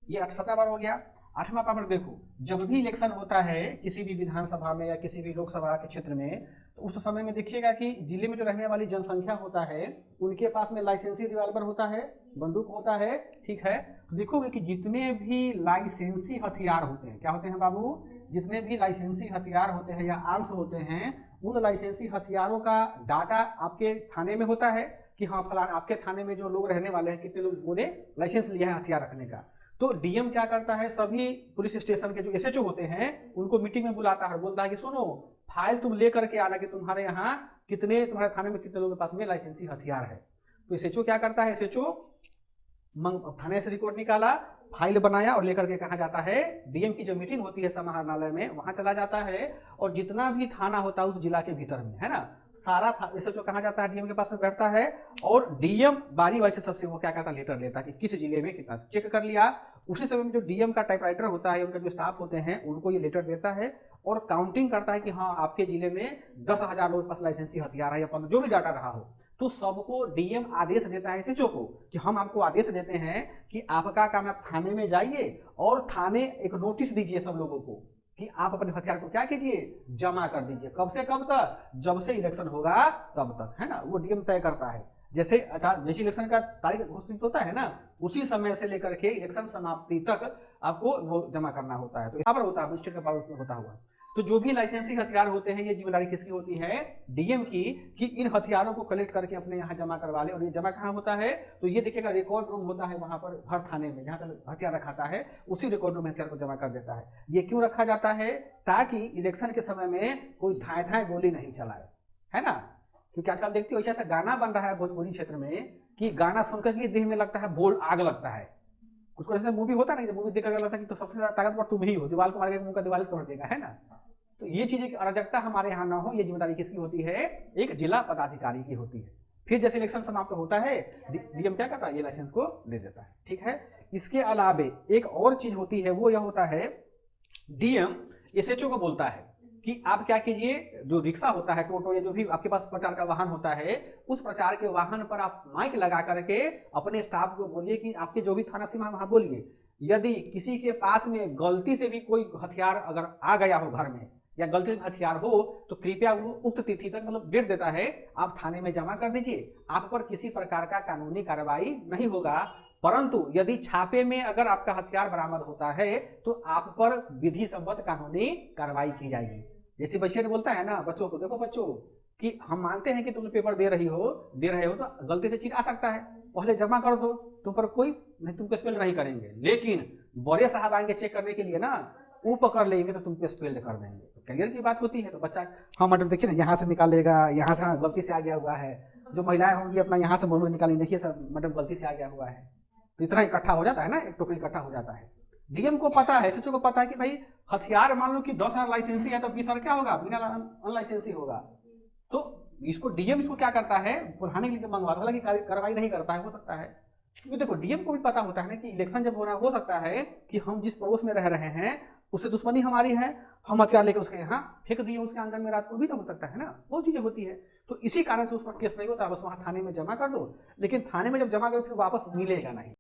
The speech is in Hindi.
ये 17 बार हो गया। 8वां पावर देखो, जब भी इलेक्शन होता है किसी भी विधानसभा में या किसी भी लोकसभा के क्षेत्र में, तो उस समय में देखिएगा कि जिले में जो रहने वाली जनसंख्या होता है उनके पास में लाइसेंसी रिवाल्वर होता है, बंदूक होता है, ठीक है। तो देखोगे कि जितने भी लाइसेंसी हथियार होते हैं, क्या होते हैं बाबू, जितने भी लाइसेंसी हथियार होते हैं या आर्म्स होते हैं, उन लाइसेंसी हथियारों का डाटा आपके थाने में होता है कि हाँ फलाना आपके थाने में जो लोग रहने वाले हैं, कितने लोग बोले लाइसेंस लिया है हथियार रखने का। तो डीएम क्या करता है, सभी पुलिस स्टेशन के जो एसएचओ होते हैं उनको मीटिंग में बुलाता है, बोलता है कि सुनो फाइल तुम लेकर के आना कि तुम्हारे यहाँ कितने, तुम्हारे थाने में कितने लोगों के पास में लाइसेंसी हथियार है। तो एसएचओ क्या करता है, एसएचओ थाने से रिकॉर्ड निकाला, फाइल बनाया और लेकर के कहा जाता है डीएम की जो मीटिंग होती है समाहरणालय में, वहां चला जाता है। और जितना भी थाना होता है उस जिला के भीतर में, है ना, सारा एसएचओ कहा जाता है डीएम के पास में बैठता है और डीएम बारी बारी से सबसे वो क्या कहता है लेटर लेता है कि किस जिले में कितना, चेक कर लिया। उसी समय में जो डीएम का टाइपराइटर होता है, उनका जो स्टाफ होते हैं, उनको ये लेटर देता है और काउंटिंग करता है कि हाँ आपके जिले में 10,000 लोगों के पास लाइसेंसी हथियार है या 15, जो भी डाटा रहा हो। तो सबको डीएम आदेश देता है एसएचओ को कि हम आपको आदेश देते हैं कि आपका काम है, आप थाने में जाइए और थाने एक नोटिस दीजिए सब लोगों को कि आप अपने हथियार को क्या कीजिए, जमा कर दीजिए। कब से कब तक, जब से इलेक्शन होगा तब तक, है ना, वो डीएम तय करता है। जैसे जैसे इलेक्शन का तारीख घोषित होता है ना, उसी समय से लेकर के इलेक्शन समाप्ति तक आपको वो जमा करना होता है। तो यहाँ पर होता है मजिस्ट्रेट का पावर उसमें होता हुआ। तो जो भी लाइसेंसी हथियार होते हैं, ये जिम्मेदारी किसकी होती है, डीएम की, कि इन हथियारों को कलेक्ट करके अपने यहाँ जमा करवा ले। और ये जमा कहाँ होता है, तो ये देखिएगा रिकॉर्ड रूम होता है वहां पर हर थाने में, जहाँ पर हथियार रखा था है उसी रिकॉर्ड रूम में हथियार को जमा कर देता है। ये क्यों रखा जाता है, ताकि इलेक्शन के समय में कोई धाए धाए गोली नहीं चलाए, है ना। क्योंकि आजकल देखते हो ऐसा गाना बन रहा है भोजपुरी क्षेत्र में कि गाना सुनकर के देह में लगता है बोल आग लगता है। उसको जैसे मूवी होता है ना, मूवी देखकर लगता है कि तो सबसे ज्यादा ताकतवर तुम ही हो, दीवार को मार के मुंह का दीवार तोड़ देगा, है ना। तो ये चीजें की अराजकता हमारे यहाँ ना हो, ये जिम्मेदारी किसकी होती है, एक जिला पदाधिकारी की होती है। फिर जैसे इलेक्शन समाप्त होता है डीएम क्या करता है, ये लाइसेंस को दे देता है, ठीक है। इसके अलावे एक और चीज होती है, वो यह होता है डीएम एसएचओ को बोलता है कि आप क्या कीजिए, जो रिक्शा होता है, टोटो या जो भी आपके पास प्रचार का वाहन होता है, उस प्रचार के वाहन पर आप माइक लगा करके अपने स्टाफ को बोलिए कि आपके जो भी थाना सीमा वहां बोलिए, यदि किसी के पास में गलती से भी कोई हथियार अगर आ गया हो घर में या गलती से हथियार हो, तो कृपया वो उक्त तिथि तक, मतलब डेट देता है, आप थाने में जमा कर दीजिए। आप पर किसी प्रकार का कानूनी कार्रवाई नहीं होगा, परंतु यदि छापे में अगर आपका हथियार बरामद होता है तो आप पर विधि सम्मत कानूनी कार्रवाई की जाएगी। जैसे बच्चे ने बोलता है ना बच्चों को, देखो बच्चों कि हम मानते हैं कि तुम पेपर दे रहे हो तो गलती से चीज आ सकता है, पहले जमा कर दो, तुम पर कोई नहीं, तुमको स्पेल नहीं करेंगे, लेकिन बड़े साहब आएंगे चेक करने के लिए ना, वो पकड़ लेंगे तो तुमको स्पेल कर देंगे। तो कैरियर की बात होती है। तो बच्चा हाँ मतलब देखिए ना, यहाँ से निकालेगा, यहाँ से गलती से आ गया हुआ है, जो महिलाएं होंगी अपना यहाँ से मुर्मू निकालेंगे, देखिए सर मतलब गलती से आ गया हुआ है, तो इतना इकट्ठा हो जाता है ना, एक टोकरी इकट्ठा हो जाता है। डीएम को पता है, एसएचओ को पता है कि भाई हथियार मान लो कि 10,000 लाइसेंसी है तो 20,000 क्या होगा, बिना अनलाइसेंसी होगा। तो इसको डीएम इसको क्या करता है, बुलाने के लिए मंगवाता, हालांकि कार्रवाई नहीं करता है, हो सकता है, क्योंकि देखो डीएम को भी पता होता है ना कि इलेक्शन जब हो रहा है, हो सकता है कि हम जिस पड़ोस में रह रहे हैं उससे दुश्मनी हमारी है, हम हथियार लेकर उसके यहाँ फेंक दिए उसके आंगन में रात को, भी तो हो सकता है ना, बहुत चीजें होती है। तो इसी कारण से उस पर केस नहीं होता, बस वहां थाने में जमा कर दो, लेकिन थाने में जब जमा करो फिर वापस मिलेगा नहीं।